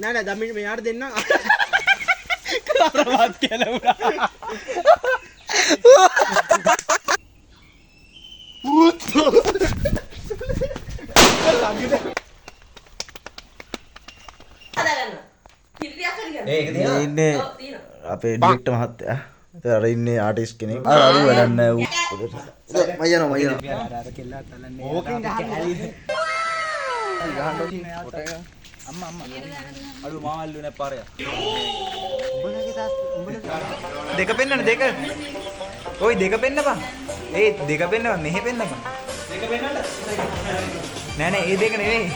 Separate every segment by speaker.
Speaker 1: නෑ නෑ දැන් මෙයාට දෙන්නම්. කරවත් කියලා උනා. පුතෝ.
Speaker 2: හදාගන්න. කිරියක් හරි ගන්න.
Speaker 3: ඒක තියනවා.
Speaker 1: ඉන්නේ අපේ ඩිරෙක්ටර් මහත්තයා. ඒතර අර ඉන්නේ ආටිස්ට් කෙනෙක්. අර අරු වැඩක් නෑ ඌ. මම යනවා. අර කෙල්ලත් තලන්නේ. ඕකෙන් ගහන්නේ. අම්මා අලු මාල්ලු නේ පාරය. දෙක පෙන්නන්න දෙක. ඔයි දෙක පෙන්නපන්. ඒ දෙක පෙන්නපන් මෙහෙ පෙන්නපන්. දෙක පෙන්නන්න. නෑ නෑ ඒ දෙක නෙවෙයි.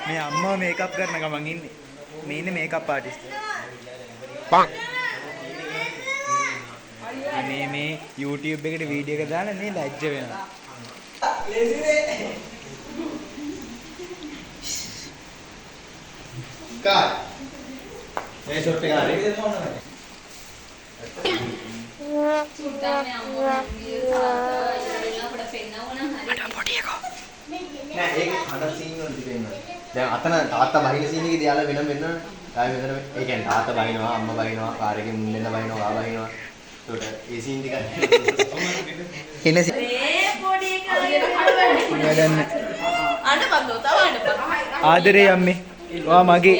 Speaker 1: මේ අම්මා මේකප් කරන ගමන් ඉන්නේ. මේ ඉන්නේ මේකප් ආටිස්ට්. පන්. මේ YouTube එකට වීඩියෝ එක දාලා නේ ලැජ්ජ වෙනවා. ලේසිනේ. කායි. මේ ෂොට් එක හරි.
Speaker 2: සුල්තානේ අම්මගේ සාතයි අපිට පෙන්නවනම් හරි.
Speaker 3: නෑ ඒක හඩ සීන් වල තිබෙනවා. දැන් අතන තාත්තා බහින සීන් එකේදී යාලා වෙනම වෙනවනේ. ආයෙ මෙතන ඒ කියන්නේ තාත්තා බහිනවා, අම්මා බහිනවා, කාර් එකේ මුන් දෙන්න බහිනවා, ආ බහිනවා. ඒකට ඒ සීන් ටික එන සීන්
Speaker 2: මේ පොඩි එකා
Speaker 1: වැඩන්න.
Speaker 2: අඬ බංගෝ තව අඬපන්.
Speaker 1: ආදරේ අම්මේ. ඔයා මගේ.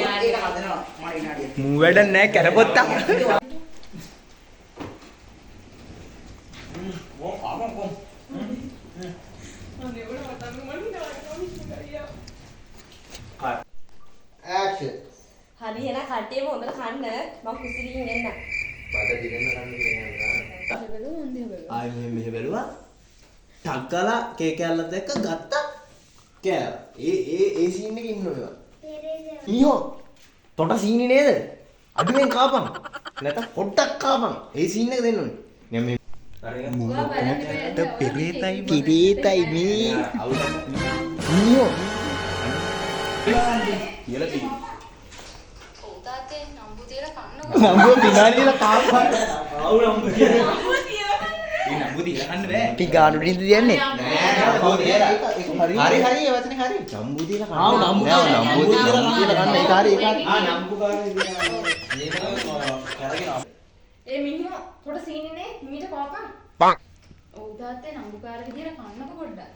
Speaker 1: මූ වැඩක් නෑ කැරපොත්තා.
Speaker 3: ඇක්ෂන්.
Speaker 2: හරි එහෙනම් කට්ටියම හොඳට කන්න මම කුසිරින් එන්න.
Speaker 3: බඩ දිගන්න කන්න කියන්නේ. ආයෙ මෙහෙ බැලුවා. ටක් ගාලා කේක් කෑල්ලක් දැක්ක ගත්තා. කෑවා. ඒ සීන් එකේ ඉන්න ඔයවා. මීහෝ. තොට සීනි නේද? අඩුවෙන් කාපන්. නැත්නම් පොඩ්ඩක් කාපන්. ඒ සීන් එක දෙන්න ඕනේ. දැන් මේ
Speaker 1: පිරිතයි පිරිතයි මේ
Speaker 3: මීහෝ. කියලා තියෙනවා.
Speaker 2: උතාතේ නම්බු තියලා කන්න
Speaker 1: නම්බු බිනාරියලා කාපන්.
Speaker 3: ආවු නම්බු කියලා.
Speaker 2: නම්බු තියලා
Speaker 1: මේ නම්බු තියලා කන්න බෑ. ටික ගාඩු නින්ද තියන්නේ.
Speaker 3: නෑ නම්බු තියලා. හරි හරි ඒ වචනේ හරි. නම්බු තියලා කන්න. ආවු නම්බු තියලා කන්න. ඒක හරි ඒක. නම්බු කාරේ දිනා.
Speaker 2: ඒ මිනිහා පොඩ සීනිනේ මීට කෝපන්.
Speaker 1: පන්.
Speaker 2: උතාතේ නම්බුකාර විදියට කන්නකො පොඩ්ඩක්.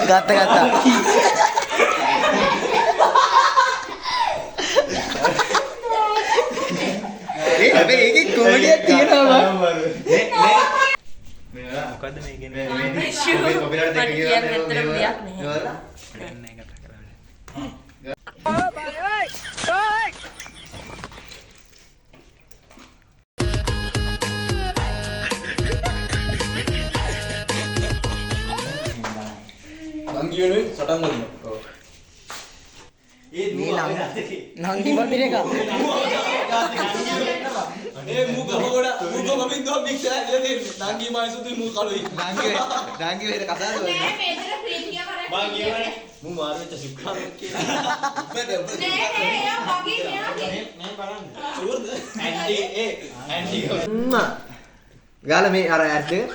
Speaker 1: ගත්තා. ඒ හැබැයි ඒකේ කොමඩියක් තියෙනවා බං. මොකද්ද මේ කියන්නේ?
Speaker 3: ඔබලාට දෙක
Speaker 2: කියන්නේ ඇත්තටම දෙයක් නෑ.
Speaker 1: නෑ කතා කරන්නේ.
Speaker 3: මං කියුනේ සටන් වලින්. ඔව්. ඒ
Speaker 1: නංගි බඩේ එක.
Speaker 3: ඒ මුග හොඩ මුග මමින්දෝ මික්සලා කියලා දෙන්නේ. නංගි මායිසුතුයි මුග කලුයි.
Speaker 1: නංගි වෙර කතාද
Speaker 2: නෑ මේතර ප්‍රීතිය කරන්නේ.
Speaker 3: මං කියවනේ මු මාරු වෙච්ච සික්කාම කියලා.
Speaker 2: නෑ එයා මගේ මෙයාගේ.
Speaker 3: මේ බලන්න. චූර්ද? ඇන්ටි
Speaker 1: ගාලා මේ අර ඇඩ් එක.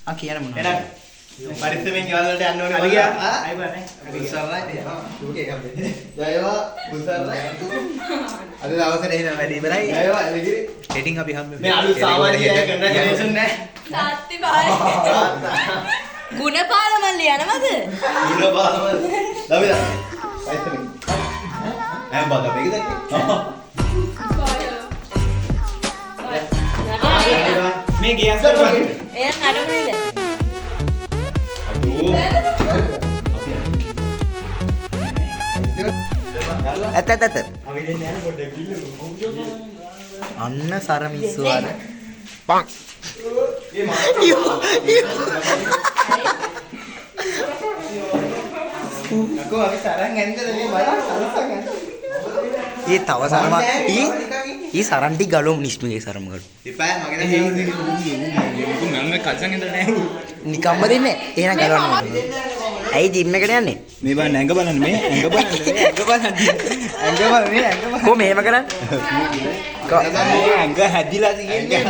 Speaker 1: ආ කියන මොනවද?
Speaker 3: එනක් පරිස්සමෙන් ගෙවල් වලට යන්න ඕනේ.
Speaker 1: හරි ගියා.
Speaker 3: ආයි බෑ. උසල්ලයි දෙනවා. ඌකේ එකක් දෙන්න. ජයවා උසල්ලයි.
Speaker 1: අද දවසේ එහෙනම් වැඩි ඉවරයි.
Speaker 3: ජයවා එලගිරි.
Speaker 1: ඩේටින් අපි හම්බ
Speaker 3: මේ අලුත් සාමාන්‍ය කන්ග්‍රැචුලේෂන් නෑ.
Speaker 2: තාත්ති බායි. ගුණපාල මල්ලි යනවද?
Speaker 3: ඉර බාලම. ලවිලා. පරිස්සමෙන්. ඇම් බද මේක දැක්කේ.
Speaker 1: මේ ගියස් කරලා
Speaker 2: එයා නඩමුනේද?
Speaker 1: ඇත අපි දෙන්න යන පොඩ්ඩක් අන්න සර මිස්සු අර පන්
Speaker 3: නකෝ අපි තරන් ඇන්දද මේ බලන්න සරසන් ඇන්ද.
Speaker 1: ඒ තව සරම ඊ සරන්ටි ගලොම් නිස්මගේ සරම ගලු
Speaker 3: ඉපෑ මගේ
Speaker 1: මම කල්සන් ඇඳලා නැහැ නිකම්ම දෙන්නේ එහෙනම් ගලවන්න
Speaker 4: ඇයි ජිම් එකට යන්නේ?
Speaker 1: මේ බලන්න ඇඟ බලන්න මේ ඇඟ බලන්න කො
Speaker 4: මෙහෙම කරන්නේ?
Speaker 1: ඇඟ හැදිලා තියෙන්නේ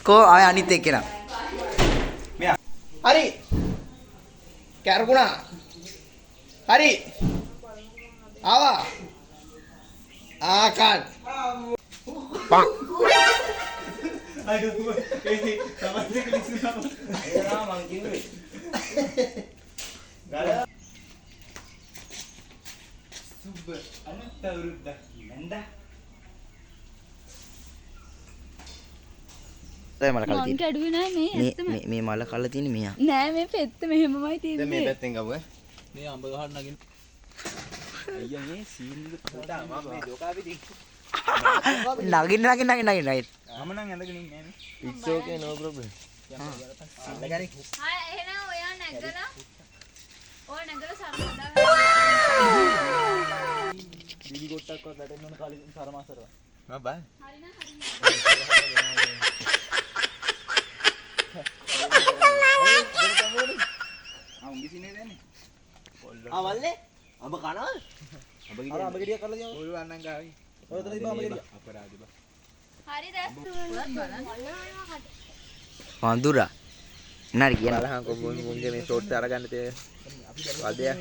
Speaker 4: කෝ ආය අනිත් එක්කෙනා.
Speaker 3: හරි කැරකුණා හරි ආවා ආකාත්
Speaker 4: මල කල්ලා
Speaker 2: මං කැඩුවේ නෑ මේ ඇත්තම.
Speaker 4: මේ මල කල්ලා තියෙන්නේ මෙයා.
Speaker 2: නෑ මේ පෙත්ත මෙහෙමමයි තියෙන්නේ.
Speaker 3: දැන් මේ පැත්තෙන් ගමු
Speaker 1: මේ අඹ ගහන්න නගින්න අයියා මේ සීන් එක පොඩා මම මේ ලෝකාවේදී
Speaker 4: නගින්න
Speaker 1: මම නම් ඇඳගෙන ඉන්නේ නෑනේ
Speaker 3: it's okay no problem
Speaker 2: හා එහෙනම් ඔයා නැගලා සම්බන්ධව
Speaker 1: දිලි කොටක්වත් වැටෙන්න ඕන කලින් සරමාසරවා මම බෑ උන්ගේ සිනේ දැන්නේ
Speaker 3: වල්ලේ අඹ කනවද
Speaker 1: අඹ ගෙඩියක් කරලා දියමු ඔය වන්නන් ගාවි ඔය උතන ඉබා අඹ ගෙඩිය අපරාධි බා
Speaker 2: හරි දැස්
Speaker 4: වඳුරා නරි කියන
Speaker 3: බලහන් කොම්බුන්ගේ මේ ෂෝට්ස් අරගන්න තේ වදයක්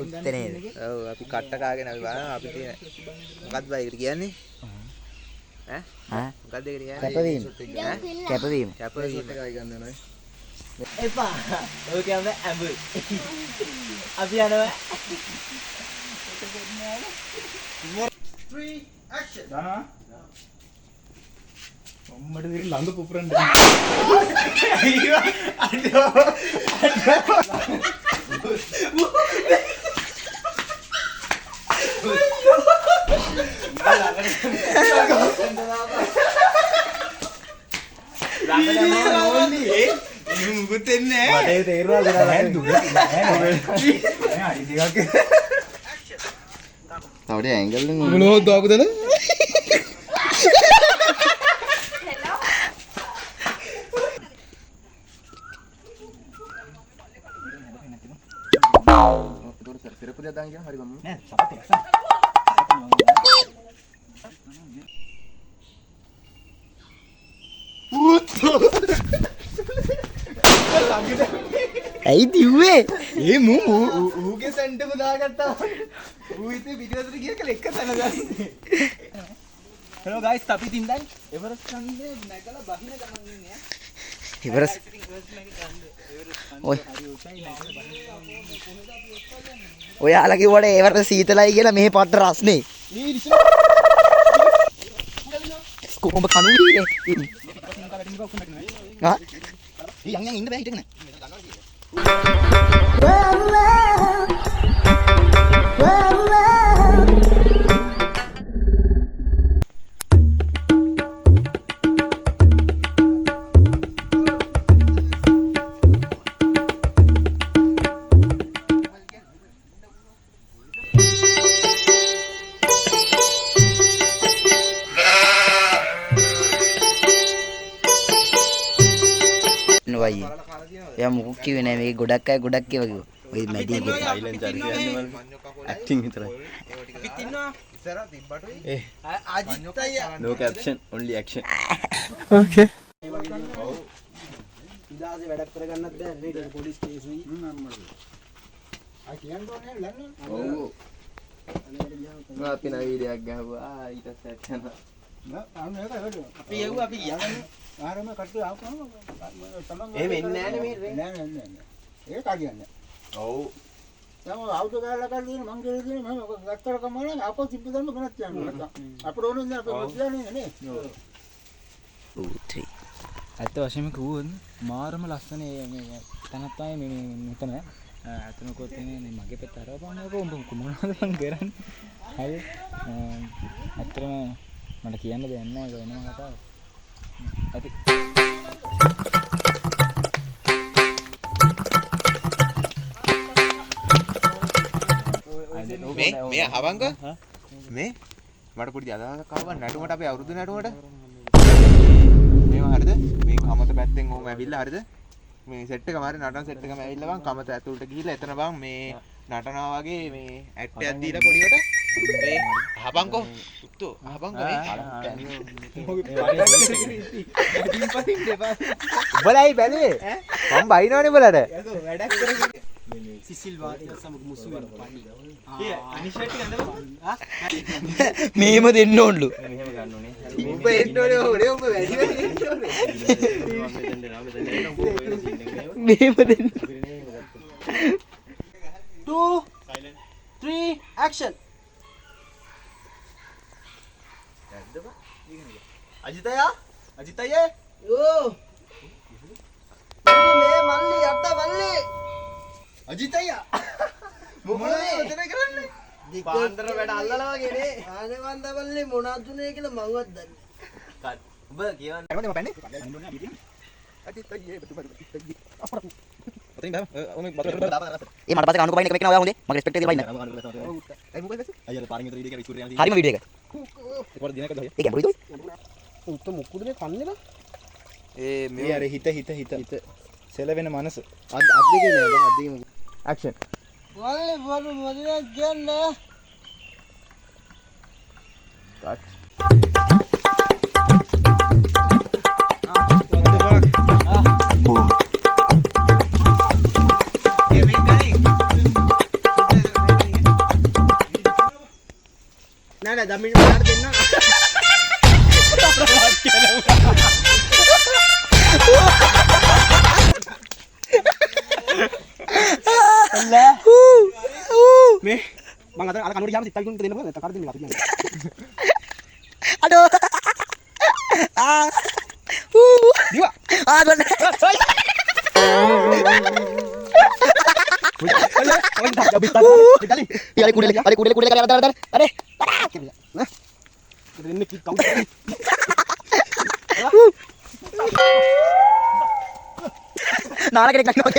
Speaker 4: උත්තනේ
Speaker 3: ඔව් අපි කට්ට කාගෙන අපි බලනවා අපි තියෙන මොකක්ද බයි ඒකට කියන්නේ ඈ මොකක්ද ඒකට කියන්නේ
Speaker 4: කැපවීම
Speaker 3: කැපවීම එකයි ගන්න නෑ එපා ඔය කියන්නේ ඇඹ අපි යනවා 3 action
Speaker 1: දානවා අම්මට දෙක ළඟ පුපුරන්න මුකුත් එන්නේ නැහැ මට තේරුණා ගොඩාක් දුර නෑ අඩි දෙකක්
Speaker 3: තවඩේ ඇන්ගල් එක
Speaker 1: මොනවද දාපුදද
Speaker 3: සිරපුරිය දාන් කියන හරි ගමු
Speaker 1: නෑ සපතේ
Speaker 4: ඇයි දිව්වේ
Speaker 1: ඒ මු ඌගේ සෙන්ටම දාගත්තා ඌ ඉතින් පිටිවතට ගිය කල එක තැන දාන්නේ හෙලෝ ගයිස් අපි තින් දැන් එවරස් කන්නේ නැගලා බහින ගමන් ඉන්නේ
Speaker 4: ඉවරස් ඔය ඔයාලා කිව්වට ඒවට සීතලයි කියලා මෙහෙ පට්ට රස්නේ කොහොමද කනුනේ ආ යන් ඉන්න බෑ හිටගෙන නෝයි එයා මොකක් කිව්වේ නෑ මේක ගොඩක් අය ගොඩක් ඒවා කිව්වා ඔය මැඩි එකේ
Speaker 3: සයිලන්ට් හරි කියන්නේ ඇක්ටිං විතරයි
Speaker 1: අපි තින්නවා ඉස්සරහ තිබ්බට
Speaker 3: ඒ
Speaker 1: අජිත් අයියා
Speaker 3: no caption only action
Speaker 4: ඕකේ
Speaker 1: ඉදාසේ වැඩක් කරගන්නත් බෑ මේක පොලිස් කේස් උයි ආ කියන්නේ ලන්න
Speaker 3: ඔව් අපි නවී වීඩියෝක් ගහුවා ඊට පස්සේ යනවා
Speaker 1: අපි යවුවා අපි යන්නේ ආරම කට්ටිය ආපුවම තමන්
Speaker 3: එහෙම එන්නේ නෑනේ මේ
Speaker 1: නෑ ඒක කියන්නේ
Speaker 3: ඔව්
Speaker 1: තම අවුටෝ ගාලා කරලා මං කියලා තියෙන මම ගත්තර කමන අපෝ තිබ්බ දන්න කනක් යනවා අපිට ඕනේ නෑ අපේ මුත්‍යානේ නේ ඇත්ත වශයෙන්ම කිව්වොත් මාරම ලස්සන මේ තනත් තමයි මේ මෙතන අතන කොත් තියෙන මගේ පැත්ත අරවපන් උඹ මොනවද මං කරන්නේ හරි ඇත්තටම මට කියන්න දෙයක් නෑ ඒක වෙනම කතාවක් ඇති
Speaker 3: මේ අහවංග මේ මට පොඩි අදහසක් ආවා නටුමට අපේ අවුරුදු නටුමට මේව හරිද මේ
Speaker 5: කමත පැත්තෙන් ඕම ඇවිල්ලා හරිද මේ සෙට් එක මාරේ නටන සෙට් එකම ඇවිල්ලා බං කමත ඇතුළට ගිහිල්ලා එතන බං මේ නටනවා වගේ මේ ඇක්ට් එකක් දීලා පොඩියට මේ අහපන්කෝ උත්තෝ අහපන්කෝ මේ
Speaker 1: උඹලයි බැලුවේ මම බයිනවනේ උඹලට
Speaker 5: වැඩක් කරගෙන
Speaker 1: සිසිල් වාදිය සමග මුසු වෙන පණි
Speaker 5: අනිෂට් එක ඇඳපන්
Speaker 4: මේම දෙන්න ඕනලු.
Speaker 3: මෙහෙම ගන්න ඕනේ.
Speaker 5: උඹ එන්න ඕනේ ඔනේ උඹ වැඩි වැඩි එන්න ඕනේ
Speaker 4: මේම දෙන්න.
Speaker 3: 2 3 action. අජිතයා අජිතයේ යෝ මේ මල්ලි යට මල්ලි අජිතයා මොකද ඔතන කරන්නේ පාන්දර වැඩ අල්ලලා වගේ නේ ආනේ වන්ද මල්ලි මොනවද උනේ කියලා මංවත් දන්නේ ඔබ කියවන්න
Speaker 1: මම පැන්නේ අජිතයේ ඔතනින් බෑ ඔනේ මතක
Speaker 4: ඒ මට පස්සේ කනුක බයින් එක වෙකනවා හොඳේ. මගේ රෙස්පෙක්ට් එක දෙන්න.
Speaker 1: ඒ මොකද අයියලා පාරින් විතර වීඩියෝ එකක් ඉස්කෝරේ යනවා
Speaker 4: හරිම වීඩියෝ එක.
Speaker 1: ඒකවල දිනකද හොය
Speaker 4: ඒ ගැඹුරුයි.
Speaker 3: උත්ත මුකුද මේ කන්නේ බා
Speaker 1: ඒ මේ අර හිත සෙලවෙන මනස
Speaker 3: අද දෙකේ නෑ බං අද දෙකේ
Speaker 1: ඇක්ෂන්
Speaker 3: මල්ලි බඩු මොදිනා කියන්නේ නෑ දමින් මාර දෙන්න මේ මං අර කනුවට ගියාම සිත්තල් ගුණ දෙන්න බෑ නැත්නම් කාටද මේ අපි කියන්නේ
Speaker 4: අඩෝ.
Speaker 3: දිවා
Speaker 4: ගොන්න. අර කුඩල කරලා අර අර
Speaker 3: දෙන්න කි කවුද
Speaker 4: නාල කෙනෙක් නැක්නවා.